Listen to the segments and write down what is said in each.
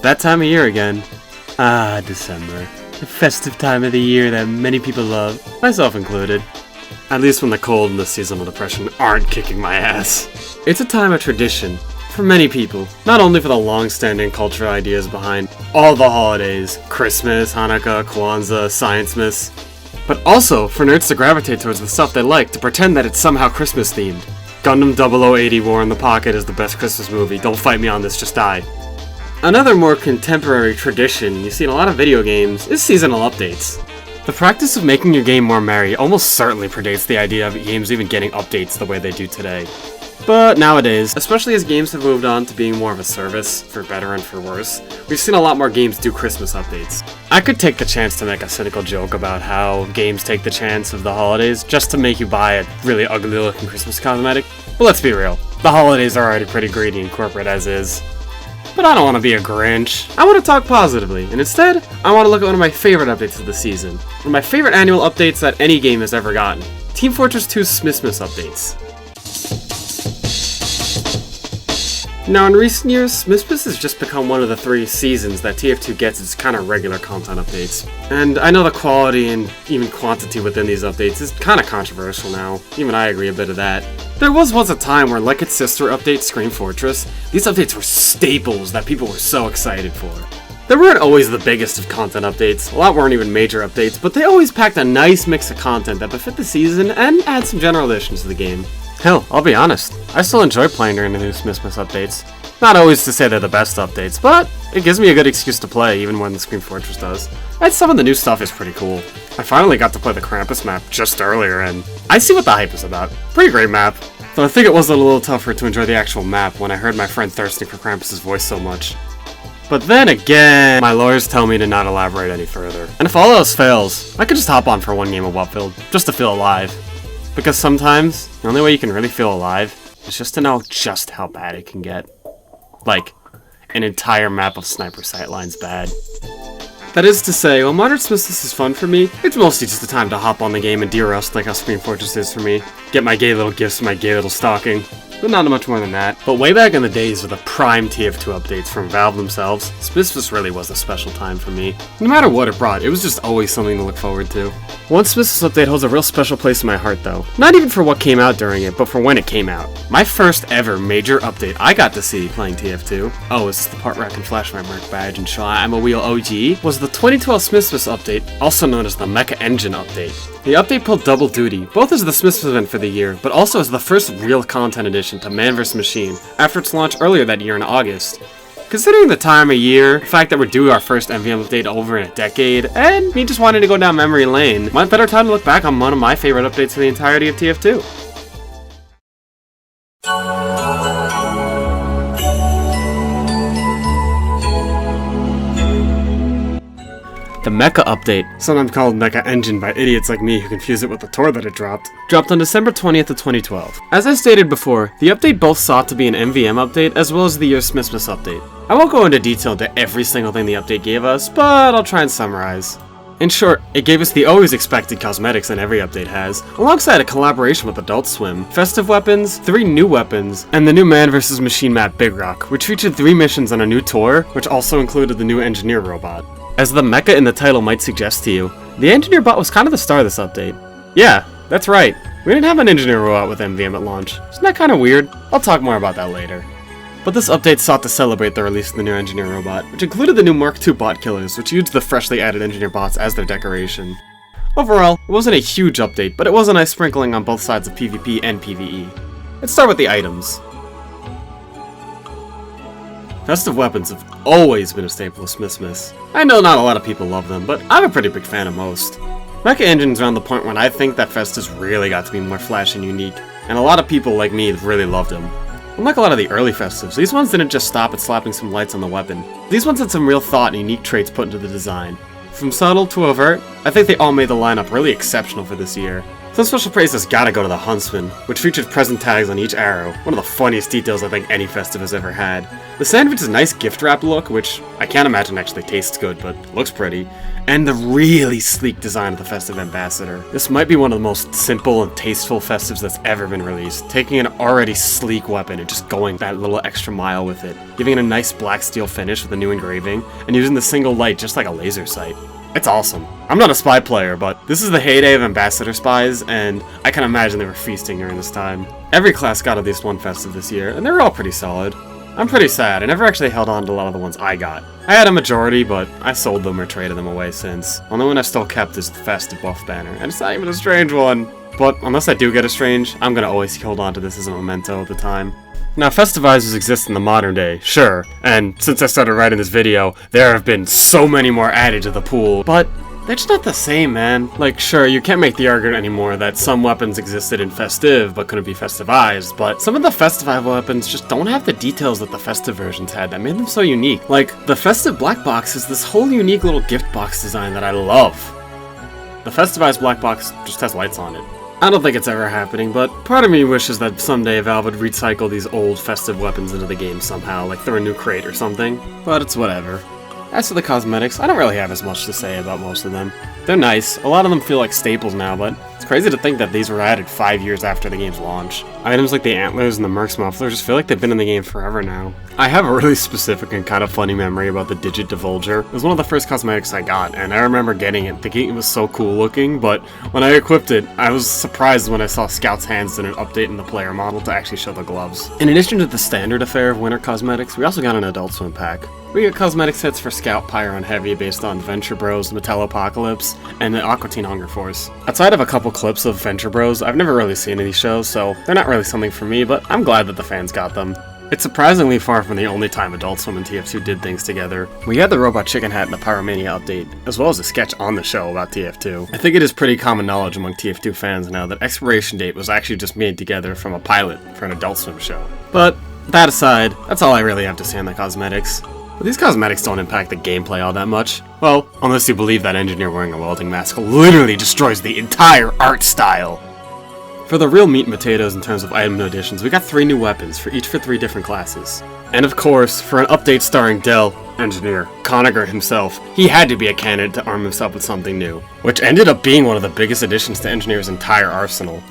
that time of year again. Ah, December. The festive time of the year that many people love, myself included. At least when the cold and the seasonal depression aren't kicking my ass. It's a time of tradition for many people, not only for the long-standing cultural ideas behind all the holidays, Christmas, Hanukkah, Kwanzaa, Science-mas, but also for nerds to gravitate towards the stuff they like to pretend that it's somehow Christmas-themed. Gundam 0080 War in the Pocket is the best Christmas movie, don't fight me on this, just die. Another more contemporary tradition you see in a lot of video games is seasonal updates. The practice of making your game more merry almost certainly predates the idea of games even getting updates the way they do today. But nowadays, especially as games have moved on to being more of a service, for better and for worse, we've seen a lot more games do Christmas updates. I could take the chance to make a cynical joke about how games take the chance of the holidays just to make you buy a really ugly looking Christmas cosmetic, but let's be real, the holidays are already pretty greedy and corporate as is. But I don't want to be a Grinch. I want to talk positively, and instead, I want to look at one of my favorite updates of the season. One of my favorite annual updates that any game has ever gotten. Team Fortress 2's Smissmas updates. Now in recent years, Smissmas has just become one of the 3 seasons that TF2 gets its kind of regular content updates. And I know the quality and even quantity within these updates is kind of controversial now. Even I agree a bit of that. There was once a time where, like its sister update, Scream Fortress, these updates were staples that people were so excited for. They weren't always the biggest of content updates, a lot weren't even major updates, but they always packed a nice mix of content that befit the season and add some general additions to the game. Hell, I'll be honest, I still enjoy playing during the new Smissmas updates. Not always to say they're the best updates, but it gives me a good excuse to play even when the Scream Fortress does. And some of the new stuff is pretty cool. I finally got to play the Krampus map just earlier, and I see what the hype is about. Pretty great map. Though I think it was a little tougher to enjoy the actual map when I heard my friend thirsting for Krampus' voice so much. But then again, my lawyers tell me to not elaborate any further. And if all else fails, I could just hop on for one game of Wupfield, just to feel alive. Because sometimes, the only way you can really feel alive is just to know just how bad it can get. Like, an entire map of sniper sightlines bad. That is to say, while Modern Smiths is fun for me, it's mostly just a time to hop on the game and de-rust like how Scream Fortress is for me. Get my gay little gifts from my gay little stocking. But not much more than that. But way back in the days with the prime TF2 updates from Valve themselves, Smissmas really was a special time for me. No matter what it brought, it was just always something to look forward to. One Smissmas update holds a real special place in my heart though. Not even for what came out during it, but for when it came out. My first ever major update I got to see playing TF2, oh, is this the part where I can flash my Merc badge and show I'm a wheel OG, was the 2012 Smissmas update, also known as the Mecha Engine update. The update pulled double duty, both as the Smiths event for the year, but also as the first real content addition to Man vs. Machine, after its launch earlier that year in August. Considering the time of year, the fact that we're due our first MVM update over in a decade, and me just wanting to go down memory lane, what better time to look back on one of my favorite updates for the entirety of TF2. The Mecha update, sometimes called Mecha Engine by idiots like me who confuse it with the tour that it dropped on December 20th of 2012. As I stated before, the update both sought to be an MVM update as well as the year's Smissmas update. I won't go into detail into every single thing the update gave us, but I'll try and summarize. In short, it gave us the always expected cosmetics that every update has, alongside a collaboration with Adult Swim, festive weapons, 3 new weapons, and the new Man vs. Machine map Big Rock, which featured 3 missions on a new tour, which also included the new engineer robot. As the mecha in the title might suggest to you, the engineer bot was kind of the star of this update. Yeah, that's right, we didn't have an engineer robot with MVM at launch. Isn't that kind of weird? I'll talk more about that later. But this update sought to celebrate the release of the new engineer robot, which included the new Mark II bot killers, which used the freshly added engineer bots as their decoration. Overall, it wasn't a huge update, but it was a nice sprinkling on both sides of PvP and PvE. Let's start with the items. Festive weapons have always been a staple of Smissmas. I know not a lot of people love them, but I'm a pretty big fan of most. Mecha Engine's around the point when I think that Festus really got to be more flashy and unique, and a lot of people like me really loved them. Unlike a lot of the early Festives, these ones didn't just stop at slapping some lights on the weapon. These ones had some real thought and unique traits put into the design. From subtle to overt, I think they all made the lineup really exceptional for this year. Some special praise has gotta go to the Huntsman, which featured present tags on each arrow, one of the funniest details I think any festive has ever had. The sandwich is a nice gift wrap look, which I can't imagine actually tastes good, but looks pretty. And the really sleek design of the festive ambassador. This might be one of the most simple and tasteful festives that's ever been released, taking an already sleek weapon and just going that little extra mile with it, giving it a nice black steel finish with a new engraving, and using the single light just like a laser sight. It's awesome. I'm not a spy player, but this is the heyday of ambassador spies, and I can imagine they were feasting during this time. Every class got at least one festive this year, and they were all pretty solid. I'm pretty sad, I never actually held on to a lot of the ones I got. I had a majority, but I sold them or traded them away since. Only one I've still kept is the festive buff banner, and it's not even a strange one. But unless I do get a strange, I'm gonna always hold on to this as a memento of the time. Now, festivizers exist in the modern day, sure, and since I started writing this video, there have been so many more added to the pool, but they're just not the same, man. Like, sure, you can't make the argument anymore that some weapons existed in festive but couldn't be festivized, but some of the festivized weapons just don't have the details that the festive versions had that made them so unique. Like, the festive black box is this whole unique little gift box design that I love. The festivized black box just has lights on it. I don't think it's ever happening, but part of me wishes that someday Valve would recycle these old festive weapons into the game somehow, like through a new crate or something, but it's whatever. As for the cosmetics, I don't really have as much to say about most of them. They're nice, a lot of them feel like staples now, but it's crazy to think that these were added 5 years after the game's launch. Items like the antlers and the Merc's muffler just feel like they've been in the game forever now. I have a really specific and kind of funny memory about the Digit Divulger. It was one of the first cosmetics I got, and I remember getting it thinking it was so cool looking, but when I equipped it, I was surprised when I saw Scout's hands in an update in the player model to actually show the gloves. In addition to the standard affair of winter cosmetics, we also got an Adult Swim pack. We get cosmetic sets for Scout, Pyro, and Heavy based on Venture Bros, Metallopocalypse, and the Aqua Teen Hunger Force. Outside of a couple clips of Venture Bros, I've never really seen any shows, so they're not really something for me, but I'm glad that the fans got them. It's surprisingly far from the only time Adult Swim and TF2 did things together. We had the Robot Chicken Hat in the Pyromania update, as well as a sketch on the show about TF2. I think it is pretty common knowledge among TF2 fans now that Expiration Date was actually just made together from a pilot for an Adult Swim show. But, that aside, that's all I really have to say on the cosmetics. But these cosmetics don't impact the gameplay all that much. Well, unless you believe that engineer wearing a welding mask literally destroys the entire art style. For the real meat and potatoes in terms of item additions, we got 3 new weapons, for 3 different classes. And of course, for an update starring Dell, engineer, Conager himself, he had to be a candidate to arm himself with something new, which ended up being one of the biggest additions to Engineer's entire arsenal.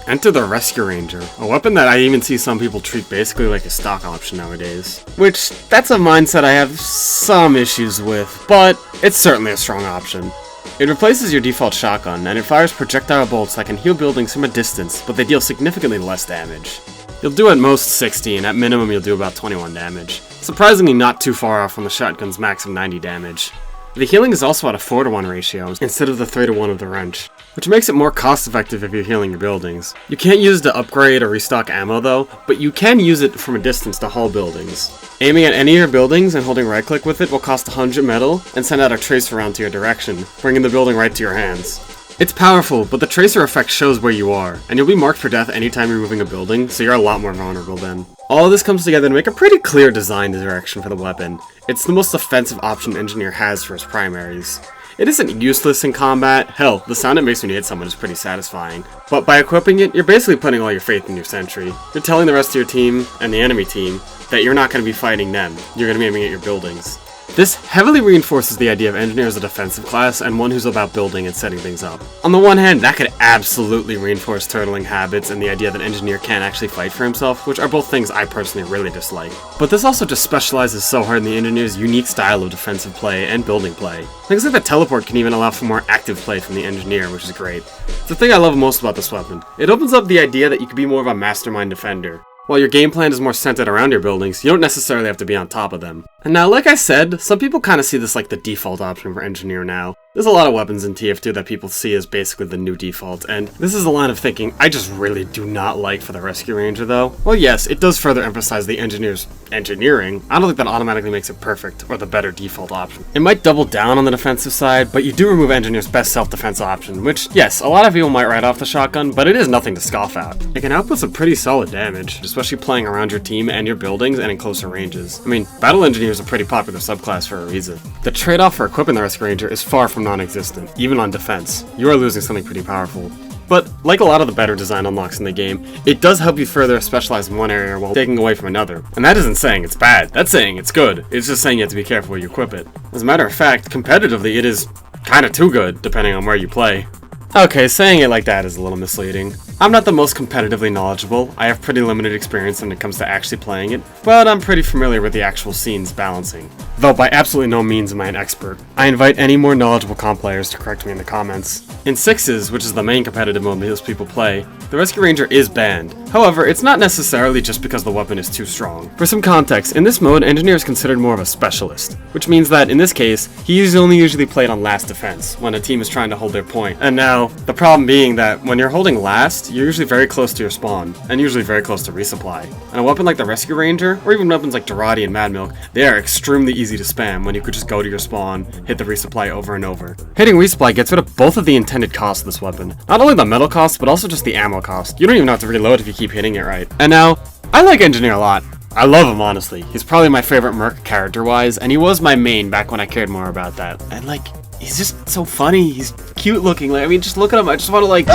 Enter the Rescue Ranger, a weapon that I even see some people treat basically like a stock option nowadays. Which, that's a mindset I have some issues with, but it's certainly a strong option. It replaces your default shotgun, and it fires projectile bolts that can heal buildings from a distance, but they deal significantly less damage. You'll do at most 60, and at minimum you'll do about 21 damage. Surprisingly not too far off from the shotgun's max of 90 damage. The healing is also at a 4-to-1 ratio, instead of the 3-to-1 of the wrench, which makes it more cost-effective if you're healing your buildings. You can't use it to upgrade or restock ammo though, but you can use it from a distance to haul buildings. Aiming at any of your buildings and holding right-click with it will cost 100 metal, and send out a tracer round to your direction, bringing the building right to your hands. It's powerful, but the tracer effect shows where you are, and you'll be marked for death anytime you're moving a building, so you're a lot more vulnerable then. All of this comes together to make a pretty clear design direction for the weapon. It's the most offensive option Engineer has for his primaries. It isn't useless in combat, hell, the sound it makes when you hit someone is pretty satisfying. But by equipping it, you're basically putting all your faith in your sentry. You're telling the rest of your team, and the enemy team, that you're not going to be fighting them, you're going to be aiming at your buildings. This heavily reinforces the idea of Engineer as a defensive class and one who's about building and setting things up. On the one hand, that could absolutely reinforce turtling habits and the idea that Engineer can't actually fight for himself, which are both things I personally really dislike. But this also just specializes so hard in the Engineer's unique style of defensive play and building play. Things like the teleport can even allow for more active play from the Engineer, which is great. It's the thing I love most about this weapon. It opens up the idea that you could be more of a mastermind defender. While your game plan is more centered around your buildings, you don't necessarily have to be on top of them. And now, like I said, some people kind of see this like the default option for Engineer now. There's a lot of weapons in TF2 that people see as basically the new default, and this is a line of thinking I just really do not like for the Rescue Ranger though. Well yes, it does further emphasize the engineer's engineering. I don't think that automatically makes it perfect, or the better default option. It might double down on the defensive side, but you do remove engineer's best self-defense option, which, yes, a lot of people might write off the shotgun, but it is nothing to scoff at. It can output some pretty solid damage, especially playing around your team and your buildings and in closer ranges. I mean, Battle Engineer is a pretty popular subclass for a reason. The trade-off for equipping the Rescue Ranger is far from non-existent, even on defense. You are losing something pretty powerful. But, like a lot of the better design unlocks in the game, it does help you further specialize in one area while taking away from another. And that isn't saying it's bad, that's saying it's good. It's just saying you have to be careful where you equip it. As a matter of fact, competitively it is kinda too good, depending on where you play. Okay, saying it like that is a little misleading. I'm not the most competitively knowledgeable, I have pretty limited experience when it comes to actually playing it, but I'm pretty familiar with the actual scene's balancing. Though by absolutely no means am I an expert. I invite any more knowledgeable comp players to correct me in the comments. In Sixes, which is the main competitive mode most people play, the Rescue Ranger is banned. However, it's not necessarily just because the weapon is too strong. For some context, in this mode, Engineer is considered more of a specialist, which means that in this case, he is only usually played on last defense, when a team is trying to hold their point. And now, the problem being that when you're holding last, you're usually very close to your spawn, and usually very close to resupply. And a weapon like the Rescue Ranger, or even weapons like Durati and Mad Milk, they are extremely easy to spam when you could just go to your spawn, hit the resupply over and over. Hitting resupply gets rid of both of the intended costs of this weapon. Not only the metal cost, but also just the ammo cost. You don't even have to reload if you keep hitting it right. And now, I like Engineer a lot. I love him, honestly. He's probably my favorite merc character-wise, and he was my main back when I cared more about that. And like, he's just so funny. He's cute looking. Like, I mean, just look at him. I just want to like.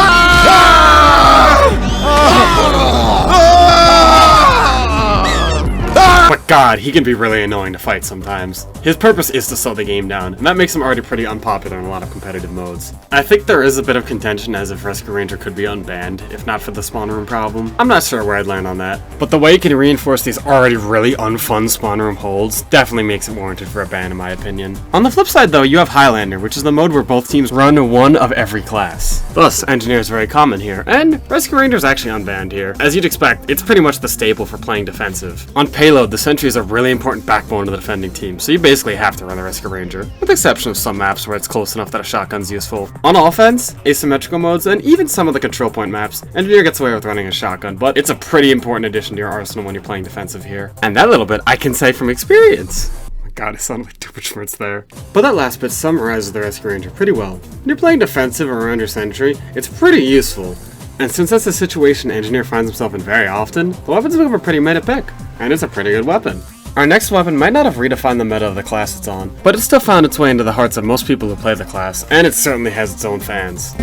But god, he can be really annoying to fight sometimes. His purpose is to slow the game down, and that makes him already pretty unpopular in a lot of competitive modes. I think there is a bit of contention as if Rescue Ranger could be unbanned, if not for the spawn room problem. I'm not sure where I'd land on that, but the way he can reinforce these already really unfun spawn room holds definitely makes it warranted for a ban in my opinion. On the flip side though, you have Highlander, which is the mode where both teams run one of every class. Thus, Engineer is very common here, and Rescue Ranger is actually unbanned here. As you'd expect, it's pretty much the staple for playing defensive. On payload, the Sentry is a really important backbone of the defending team, so you basically have to run the Rescue Ranger, with the exception of some maps where it's close enough that a shotgun's useful. On offense, asymmetrical modes, and even some of the control point maps, Engineer gets away with running a shotgun, but it's a pretty important addition to your arsenal when you're playing defensive here. And that little bit I can say from experience. Oh my god, it sounded like too much words there. But that last bit summarizes the Rescue Ranger pretty well. When you're playing defensive or around your Sentry, it's pretty useful. And since that's a situation Engineer finds himself in very often, the weapon's become a pretty meta pick, and it's a pretty good weapon. Our next weapon might not have redefined the meta of the class it's on, but it still found its way into the hearts of most people who play the class, and it certainly has its own fans.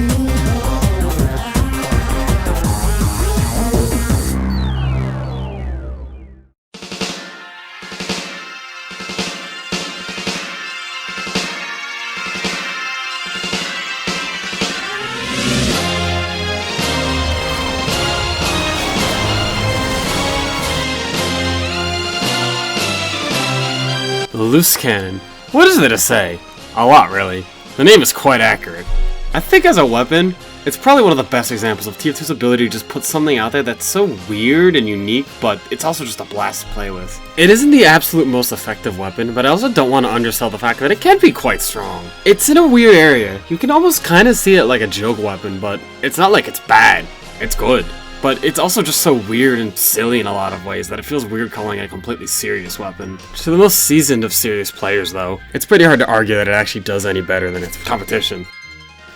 Loose Cannon. What is there to say? A lot, really. The name is quite accurate. I think as a weapon, it's probably one of the best examples of TF2's ability to just put something out there that's so weird and unique, but it's also just a blast to play with. It isn't the absolute most effective weapon, but I also don't want to undersell the fact that it can be quite strong. It's in a weird area. You can almost kind of see it like a joke weapon, but it's not like it's bad. It's good. But it's also just so weird and silly in a lot of ways that it feels weird calling it a completely serious weapon. To the most seasoned of serious players though, it's pretty hard to argue that it actually does any better than its competition.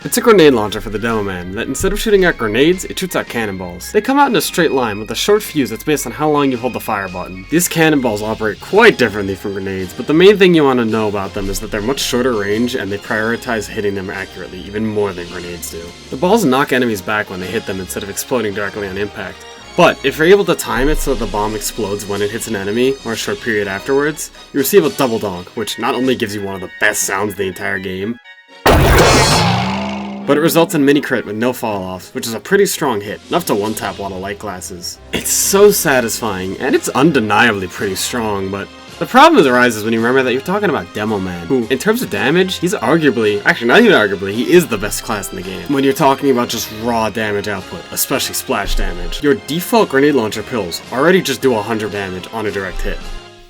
It's a grenade launcher for the Demo Man, that instead of shooting out grenades, it shoots out cannonballs. They come out in a straight line with a short fuse that's based on how long you hold the fire button. These cannonballs operate quite differently from grenades, but the main thing you want to know about them is that they're much shorter range and they prioritize hitting them accurately, even more than grenades do. The balls knock enemies back when they hit them instead of exploding directly on impact. But if you're able to time it so that the bomb explodes when it hits an enemy, or a short period afterwards, you receive a double donk, which not only gives you one of the best sounds of the entire game, but it results in mini crit with no fall-offs, which is a pretty strong hit, enough to one-tap a lot of light classes. It's so satisfying, and it's undeniably pretty strong, but the problem arises when you remember that you're talking about Demo Man, who, in terms of damage, he's arguably, actually not even arguably, he is the best class in the game. When you're talking about just raw damage output, especially splash damage, your default grenade launcher pills already just do 100 damage on a direct hit.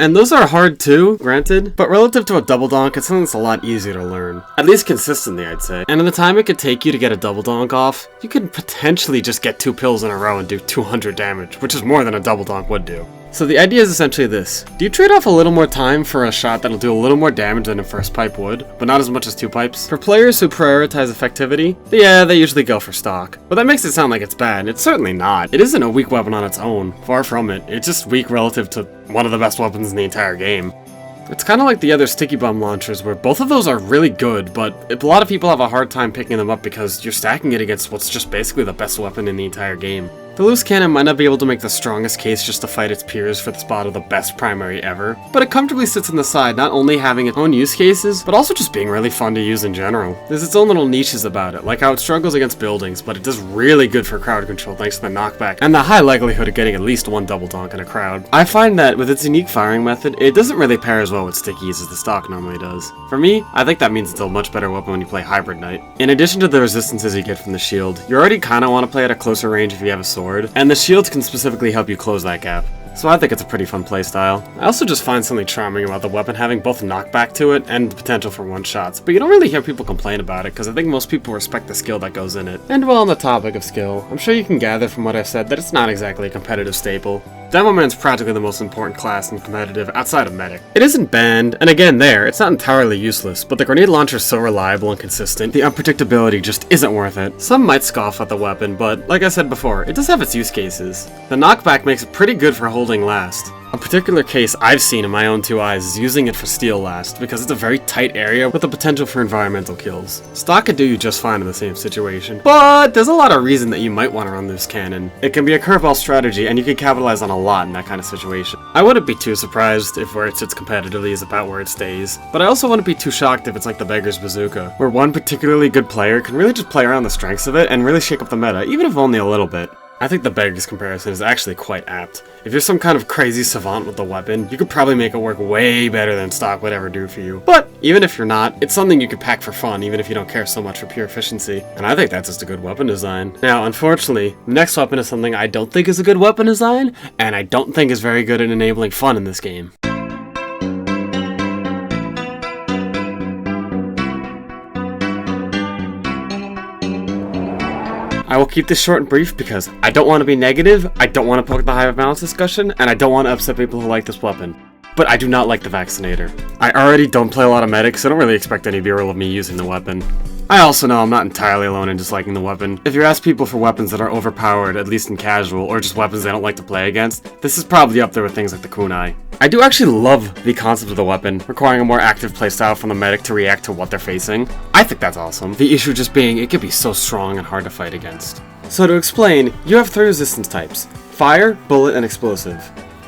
And those are hard too, granted, but relative to a double donk, it's something that's a lot easier to learn. At least consistently, I'd say. And in the time it could take you to get a double donk off, you could potentially just get 2 pills in a row and do 200 damage, which is more than a double donk would do. So the idea is essentially this. Do you trade off a little more time for a shot that'll do a little more damage than a first pipe would, but not as much as 2 pipes? For players who prioritize effectivity, yeah, they usually go for stock. But that makes it sound like it's bad. It's certainly not. It isn't a weak weapon on its own. Far from it. It's just weak relative to one of the best weapons in the entire game. It's kind of like the other sticky bomb launchers, where both of those are really good, but a lot of people have a hard time picking them up because you're stacking it against what's just basically the best weapon in the entire game. The loose cannon might not be able to make the strongest case just to fight its peers for the spot of the best primary ever, but it comfortably sits on the side, not only having its own use cases, but also just being really fun to use in general. There's its own little niches about it, like how it struggles against buildings, but it does really good for crowd control thanks to the knockback, and the high likelihood of getting at least 1 double donk in a crowd. I find that with its unique firing method, it doesn't really pair as well with stickies as the stock normally does. For me, I think that means it's a much better weapon when you play Hybrid Knight. In addition to the resistances you get from the shield, you already kinda want to play at a closer range if you have a sword, and the shields can specifically help you close that gap. So I think it's a pretty fun playstyle. I also just find something charming about the weapon having both knockback to it and the potential for one-shots, but you don't really hear people complain about it because I think most people respect the skill that goes in it. And while on the topic of skill, I'm sure you can gather from what I've said that it's not exactly a competitive staple. Demoman's practically the most important class in competitive outside of Medic. It isn't banned, and again it's not entirely useless, but the grenade launcher is so reliable and consistent, the unpredictability just isn't worth it. Some might scoff at the weapon, but like I said before, it does have its use cases. The knockback makes it pretty good for holding last. A particular case I've seen in my own 2 eyes is using it for steal last, because it's a very tight area with the potential for environmental kills. Stock could do you just fine in the same situation, but there's a lot of reason that you might want to run this cannon. It can be a curveball strategy, and you can capitalize on a lot in that kind of situation. I wouldn't be too surprised if where it sits competitively is about where it stays, but I also wouldn't be too shocked if it's like the Beggar's Bazooka, where one particularly good player can really just play around the strengths of it and really shake up the meta, even if only a little bit. I think the Beggar's comparison is actually quite apt. If you're some kind of crazy savant with the weapon, you could probably make it work way better than stock would ever do for you. But even if you're not, it's something you could pack for fun, even if you don't care so much for pure efficiency. And I think that's just a good weapon design. Now, unfortunately, the next weapon is something I don't think is a good weapon design, and I don't think is very good at enabling fun in this game. I will keep this short and brief because I don't want to be negative, I don't want to poke the hive balance discussion, and I don't want to upset people who like this weapon. But I do not like the Vaccinator. I already don't play a lot of medics, so I don't really expect any B-roll of me using the weapon. I also know I'm not entirely alone in disliking the weapon. If you ask people for weapons that are overpowered, at least in casual, or just weapons they don't like to play against, this is probably up there with things like the kunai. I do actually love the concept of the weapon, requiring a more active playstyle from the medic to react to what they're facing. I think that's awesome. The issue just being it can be so strong and hard to fight against. So to explain, you have 3 resistance types: fire, bullet, and explosive.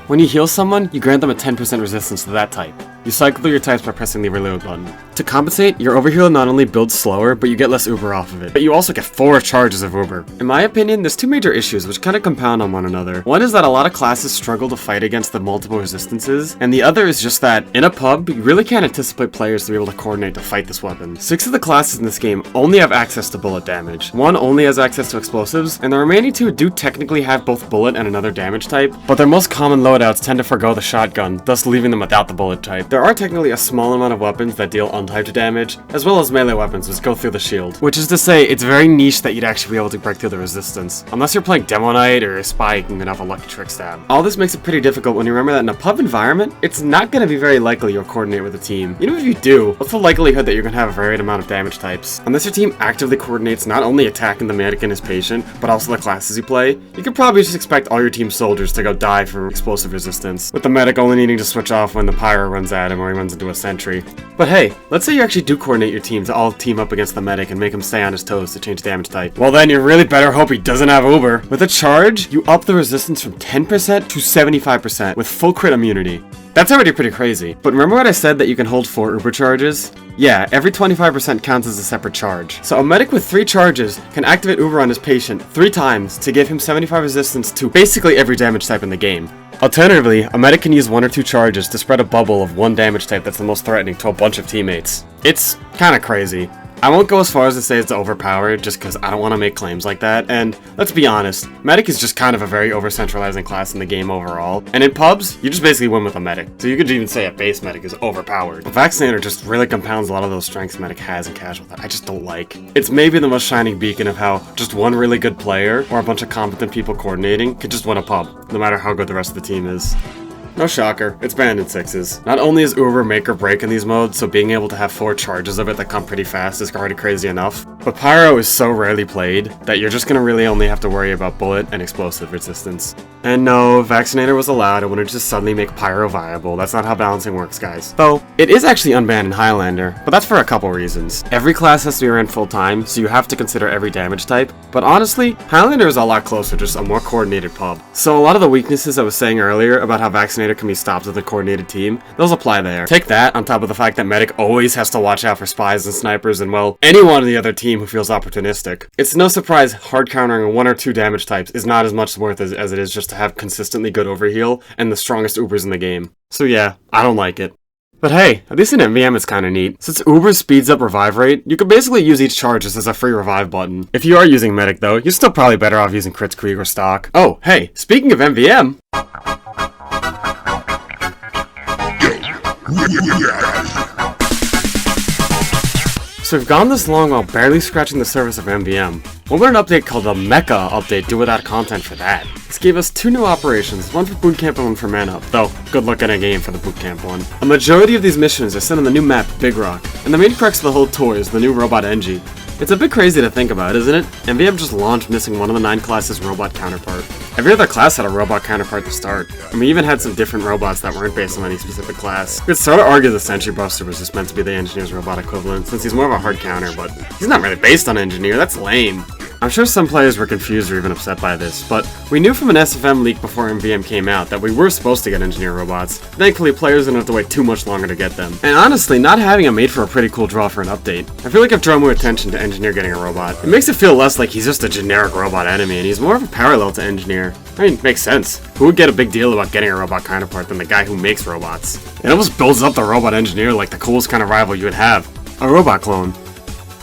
When you heal someone, you grant them a 10% resistance to that type. You cycle through your types by pressing the reload button. To compensate, your overheal not only builds slower, but you get less uber off of it. But you also get 4 charges of uber. In my opinion, there's 2 major issues which kind of compound on one another. One is that a lot of classes struggle to fight against the multiple resistances, and the other is just that, in a pub, you really can't anticipate players to be able to coordinate to fight this weapon. 6 of the classes in this game only have access to bullet damage. 1 only has access to explosives, and the remaining 2 do technically have both bullet and another damage type, but their most common loadouts tend to forgo the shotgun, thus leaving them without the bullet type. There are technically a small amount of weapons that deal untyped damage, as well as melee weapons which go through the shield. Which is to say, it's very niche that you'd actually be able to break through the resistance, unless you're playing Demo Knight or a Spy who can have a lucky trick stab. All this makes it pretty difficult when you remember that in a pub environment, it's not going to be very likely you'll coordinate with a team. Even if you do, what's the likelihood that you're going to have a varied amount of damage types? Unless your team actively coordinates not only attacking the medic and his patient, but also the classes you play, you could probably just expect all your team's soldiers to go die for explosive resistance, with the medic only needing to switch off when the pyro runs at him or he runs into a sentry. But hey, let's say you actually do coordinate your team to all team up against the medic and make him stay on his toes to change damage type. Well then, you really better hope he doesn't have uber. With a charge, you up the resistance from 10% to 75% with full crit immunity. That's already pretty crazy. But remember what I said that you can hold 4 uber charges? Yeah, every 25% counts as a separate charge. So a medic with 3 charges can activate uber on his patient 3 times to give him 75 resistance to basically every damage type in the game. Alternatively, a medic can use 1 or 2 charges to spread a bubble of 1 damage type that's the most threatening to a bunch of teammates. It's kinda crazy. I won't go as far as to say it's overpowered, just because I don't want to make claims like that, and let's be honest, medic is just kind of a very over-centralizing class in the game overall, and in pubs, you just basically win with a medic, so you could even say a base medic is overpowered. But Vaccinator just really compounds a lot of those strengths medic has in casual that I just don't like. It's maybe the most shining beacon of how just one really good player, or a bunch of competent people coordinating, could just win a pub, no matter how good the rest of the team is. No shocker, it's banned in 6s. Not only is Uber make or break in these modes, so being able to have 4 charges of it that come pretty fast is already crazy enough, but Pyro is so rarely played that you're just gonna really only have to worry about bullet and explosive resistance. And no, Vaccinator was allowed, it wouldn't just suddenly make Pyro viable. That's not how balancing works, guys. Though, it is actually unbanned in Highlander, but that's for a couple reasons. Every class has to be ran full time, so you have to consider every damage type, but honestly, Highlander is a lot closer, just a more coordinated pub. So a lot of the weaknesses I was saying earlier about how Vaccinator can be stopped with a coordinated team, those apply there. Take that, on top of the fact that Medic always has to watch out for spies and snipers and, well, anyone on the other team who feels opportunistic. It's no surprise hard countering 1 or 2 damage types is not as much worth as it is just to have consistently good overheal and the strongest Ubers in the game. So yeah, I don't like it. But hey, at least in MVM it's kinda neat. Since Uber speeds up revive rate, you can basically use each charge as a free revive button. If you are using Medic though, you're still probably better off using Kritzkrieg or Stock. Oh, hey, speaking of MVM... So we've gone this long while barely scratching the surface of MVM. What would an update called the Mecha update do without content for that? This gave us 2 new operations, one for bootcamp and one for man up, though good luck in a game for the bootcamp one. A majority of these missions are sent on the new map, Big Rock, and the main crux of the whole tour is the new robot Engie. It's a bit crazy to think about, isn't it? MVM just launched missing one of the 9 classes' robot counterpart. Every other class had a robot counterpart to start, and we even had some different robots that weren't based on any specific class. You could sort of argue the Sentry Buster was just meant to be the Engineer's robot equivalent, since he's more of a hard counter, but he's not really based on Engineer, that's lame. I'm sure some players were confused or even upset by this, but we knew from an SFM leak before MVM came out that we were supposed to get Engineer robots. Thankfully, players didn't have to wait too much longer to get them. And honestly, not having him made for a pretty cool draw for an update. I feel like I've drawn more attention to Engineer getting a robot. It makes it feel less like he's just a generic robot enemy, and he's more of a parallel to Engineer. I mean, makes sense. Who would get a big deal about getting a robot counterpart than the guy who makes robots? It almost builds up the robot Engineer like the coolest kind of rival you would have. A robot clone.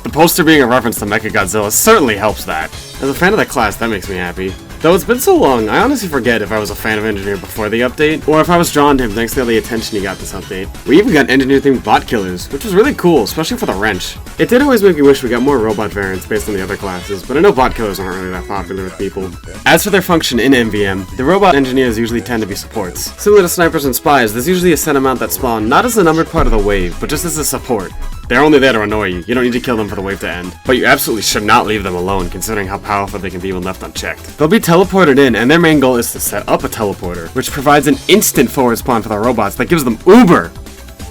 The poster being a reference to Mecha Godzilla certainly helps that. As a fan of that class, that makes me happy. Though it's been so long, I honestly forget if I was a fan of Engineer before the update, or if I was drawn to him thanks to all the attention he got this update. We even got Engineer-themed bot killers, which was really cool, especially for the wrench. It did always make me wish we got more robot variants based on the other classes, but I know bot killers aren't really that popular with people. As for their function in MVM, the robot engineers usually tend to be supports. Similar to snipers and spies, there's usually a set amount that spawn not as a numbered part of the wave, but just as a support. They're only there to annoy you, you don't need to kill them for the wave to end. But you absolutely should not leave them alone, considering how powerful they can be when left unchecked. They'll be teleported in, and their main goal is to set up a teleporter, which provides an instant forward spawn for the robots that gives them Uber!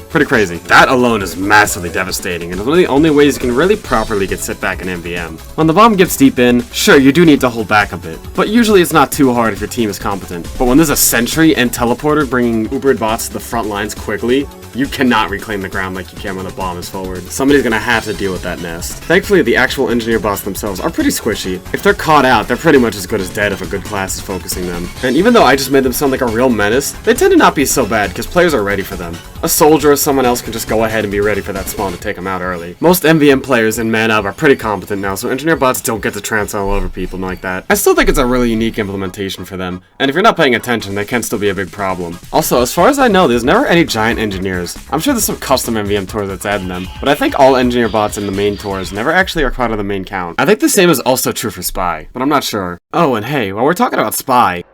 Pretty crazy. That alone is massively devastating, and it's one of the only ways you can really properly get sit back in MVM. When the bomb gets deep in, sure, you do need to hold back a bit, but usually it's not too hard if your team is competent. But when there's a sentry and teleporter bringing Ubered bots to the front lines quickly, you cannot reclaim the ground like you can when the bomb is forward. Somebody's gonna have to deal with that nest. Thankfully, the actual engineer bots themselves are pretty squishy. If they're caught out, they're pretty much as good as dead if a good class is focusing them. And even though I just made them sound like a real menace, they tend to not be so bad because players are ready for them. A soldier or someone else can just go ahead and be ready for that spawn to take them out early. Most MVM players in Man Up are pretty competent now, so engineer bots don't get to trance all over people like that. I still think it's a really unique implementation for them, and if you're not paying attention, they can still be a big problem. Also, as far as I know, there's never any giant engineers. I'm sure there's some custom MVM tours that's adding them, but I think all engineer bots in the main tours never actually are part of the main count. I think the same is also true for Spy, but I'm not sure. Oh, and hey, while we're talking about Spy,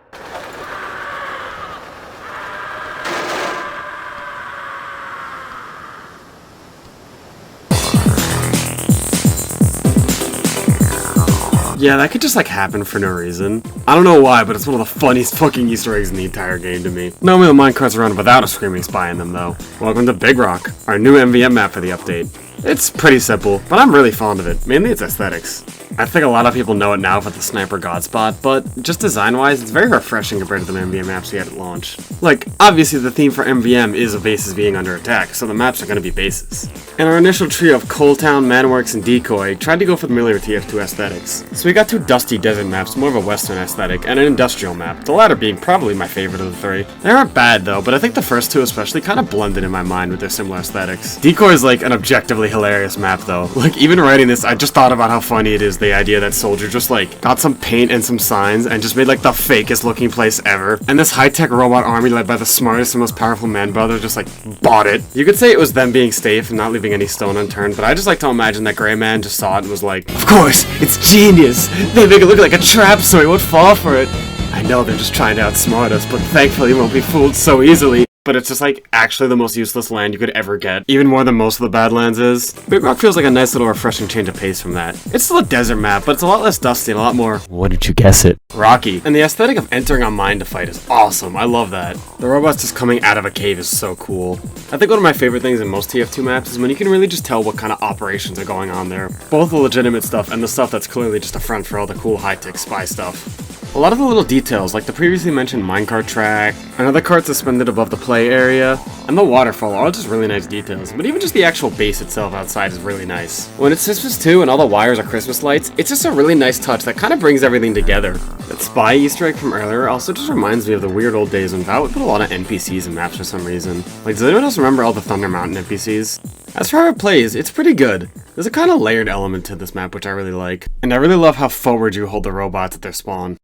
yeah, that could just like happen for no reason. I don't know why, but it's one of the funniest fucking Easter eggs in the entire game to me. Normally the minecarts run without a screaming spy in them though. Welcome to Big Rock, our new MVM map for the update. It's pretty simple, but I'm really fond of it, mainly its aesthetics. I think a lot of people know it now for the Sniper God spot, but just design-wise, it's very refreshing compared to the MVM maps we had at launch. Like, obviously the theme for MVM is of bases being under attack, so the maps are going to be bases. And our initial trio of Coal Town, Manworks, and Decoy tried to go for the familiar TF2 aesthetics. So we got 2 dusty desert maps, more of a western aesthetic, and an industrial map, the latter being probably my favorite of the 3. They aren't bad though, but I think the first 2 especially kind of blended in my mind with their similar aesthetics. Decoy is like an objectively hilarious map though. Like, even writing this, I just thought about how funny it is, the idea that Soldier just like got some paint and some signs and just made like the fakest looking place ever. And this high-tech robot army led by the smartest and most powerful man brother just like bought it. You could say it was them being safe and not leaving any stone unturned, but I just like to imagine that Gray Man just saw it and was like, of course, it's genius! They make it look like a trap so he won't fall for it. I know they're just trying to outsmart us, but thankfully we won't be fooled so easily. But it's just like actually the most useless land you could ever get, even more than most of the Badlands is. Big Rock feels like a nice little refreshing change of pace from that. It's still a desert map, but it's a lot less dusty and a lot more, wouldn't you guess it, rocky. And the aesthetic of entering a mine to fight is awesome. I love that. The robots just coming out of a cave is so cool. I think one of my favorite things in most TF2 maps is when you can really just tell what kind of operations are going on there. Both the legitimate stuff and the stuff that's clearly just a front for all the cool high-tech spy stuff. A lot of the little details, like the previously mentioned minecart track, another cart suspended above the play area, and the waterfall are all just really nice details, but even just the actual base itself outside is really nice. When it's Smissmas 2 and all the wires are Christmas lights, it's just a really nice touch that kind of brings everything together. That spy Easter egg from earlier also just reminds me of the weird old days when Val would put a lot of NPCs in maps for some reason. Like, does anyone else remember all the Thunder Mountain NPCs? As for how it plays, it's pretty good. There's a kind of layered element to this map which I really like, and I really love how forward you hold the robots at their spawn.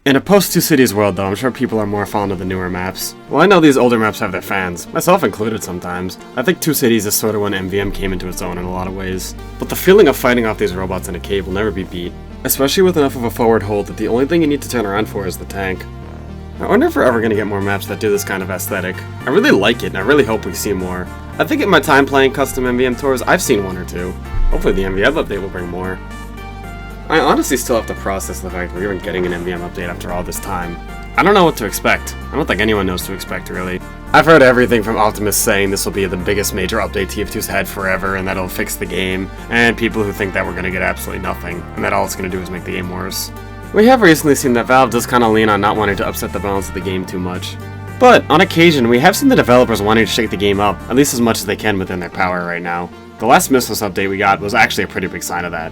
In a post-Two Cities world though, I'm sure people are more fond of the newer maps. Well, I know these older maps have their fans, myself included sometimes. I think Two Cities is sort of when MVM came into its own in a lot of ways. But the feeling of fighting off these robots in a cave will never be beat, especially with enough of a forward hold that the only thing you need to turn around for is the tank. I wonder if we're ever going to get more maps that do this kind of aesthetic. I really like it, and I really hope we see more. I think in my time playing custom MVM tours, I've seen one or two. Hopefully the MVM update will bring more. I honestly still have to process the fact we're even getting an MVM update after all this time. I don't know what to expect. I don't think anyone knows what to expect, really. I've heard everything from optimists saying this will be the biggest major update TF2's had forever and that it'll fix the game, and people who think that we're going to get absolutely nothing, and that all it's going to do is make the game worse. We have recently seen that Valve does kind of lean on not wanting to upset the balance of the game too much. But, on occasion, we have seen the developers wanting to shake the game up, at least as much as they can within their power right now. The last Smissmas update we got was actually a pretty big sign of that.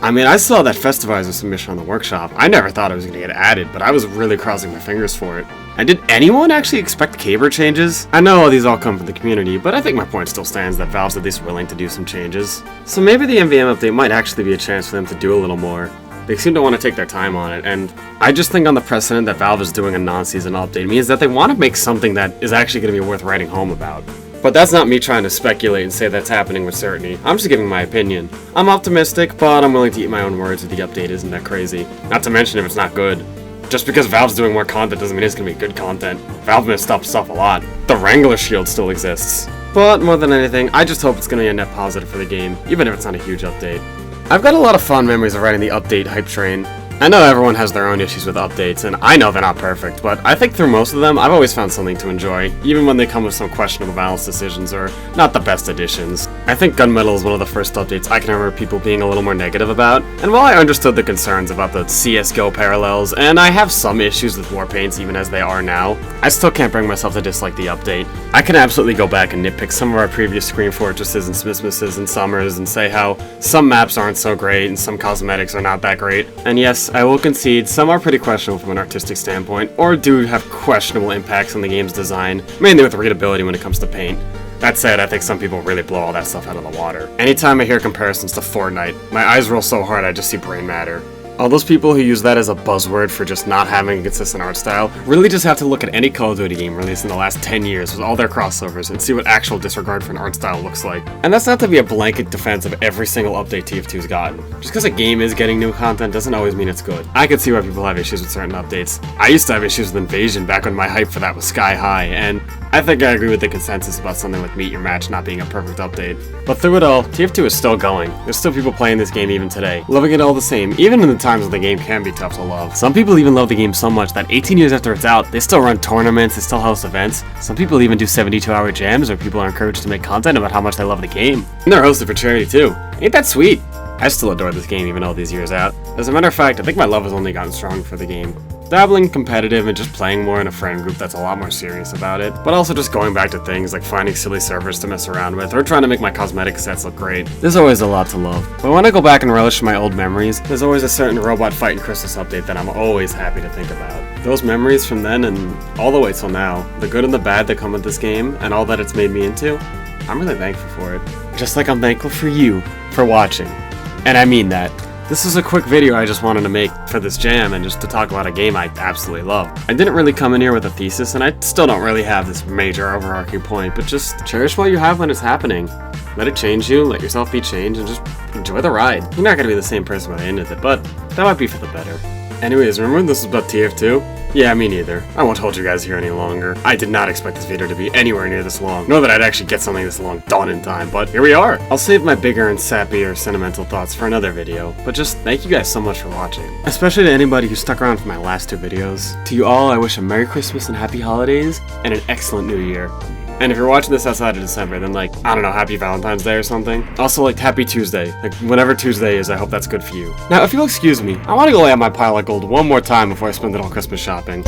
I mean, I saw that Festivizer submission on the workshop. I never thought it was going to get added, but I was really crossing my fingers for it. And did anyone actually expect caber changes? I know these all come from the community, but I think my point still stands that Valve's at least willing to do some changes. So maybe the MVM update might actually be a chance for them to do a little more. They seem to want to take their time on it, and I just think on the precedent that Valve is doing a non-season update means that they want to make something that is actually going to be worth writing home about. But that's not me trying to speculate and say that's happening with certainty. I'm just giving my opinion. I'm optimistic, but I'm willing to eat my own words if the update isn't that crazy. Not to mention if it's not good. Just because Valve's doing more content doesn't mean it's going to be good content. Valve messed up stuff a lot. The Wrangler shield still exists. But more than anything, I just hope it's going to be a net positive for the game, even if it's not a huge update. I've got a lot of fond memories of riding the update hype train. I know everyone has their own issues with updates, and I know they're not perfect, but I think through most of them, I've always found something to enjoy, even when they come with some questionable balance decisions or not the best additions. I think Gunmetal is one of the first updates I can remember people being a little more negative about, and while I understood the concerns about the CSGO parallels, and I have some issues with Warpaints even as they are now, I still can't bring myself to dislike the update. I can absolutely go back and nitpick some of our previous Screen Fortresses and Smissmases and Summers and say how some maps aren't so great and some cosmetics are not that great, and yes, I will concede some are pretty questionable from an artistic standpoint, or do have questionable impacts on the game's design, mainly with readability when it comes to paint. That said, I think some people really blow all that stuff out of the water. Anytime I hear comparisons to Fortnite, my eyes roll so hard I just see brain matter. All those people who use that as a buzzword for just not having a consistent art style really just have to look at any Call of Duty game released in the last 10 years with all their crossovers and see what actual disregard for an art style looks like. And that's not to be a blanket defense of every single update TF2's gotten. Just because a game is getting new content doesn't always mean it's good. I can see why people have issues with certain updates. I used to have issues with Invasion back when my hype for that was sky high, and I think I agree with the consensus about something like Meet Your Match not being a perfect update. But through it all, TF2 is still going. There's still people playing this game even today, loving it all the same, even in the times when the game can be tough to love. Some people even love the game so much that 18 years after it's out, they still run tournaments, they still host events. Some people even do 72-hour jams where people are encouraged to make content about how much they love the game. And they're hosted for charity too. Ain't that sweet? I still adore this game even all these years out. As a matter of fact, I think my love has only gotten stronger for the game. Dabbling competitive and just playing more in a friend group that's a lot more serious about it, but also just going back to things like finding silly servers to mess around with or trying to make my cosmetic sets look great. There's always a lot to love. But when I go back and relish my old memories, there's always a certain robot fight and Christmas update that I'm always happy to think about. Those memories from then and all the way till now, the good and the bad that come with this game and all that it's made me into, I'm really thankful for it. Just like I'm thankful for you for watching. And I mean that. This is a quick video I just wanted to make for this jam and just to talk about a game I absolutely love. I didn't really come in here with a thesis, and I still don't really have this major overarching point, but just cherish what you have when it's happening. Let it change you, let yourself be changed, and just enjoy the ride. You're not gonna be the same person by the end of it, but that might be for the better. Anyways, remember this is about TF2? Yeah, me neither. I won't hold you guys here any longer. I did not expect this video to be anywhere near this long. Nor that I'd actually get something this long done in time, but here we are! I'll save my bigger and sappier sentimental thoughts for another video, but just thank you guys so much for watching. Especially to anybody who stuck around for my last 2 videos. To you all, I wish a Merry Christmas and Happy Holidays, and an excellent New Year. And if you're watching this outside of December, then like, I don't know, Happy Valentine's Day or something. Also like, Happy Tuesday. Like, whenever Tuesday is, I hope that's good for you. Now, if you'll excuse me, I want to go lay out my pile of gold one more time before I spend it on Christmas shopping.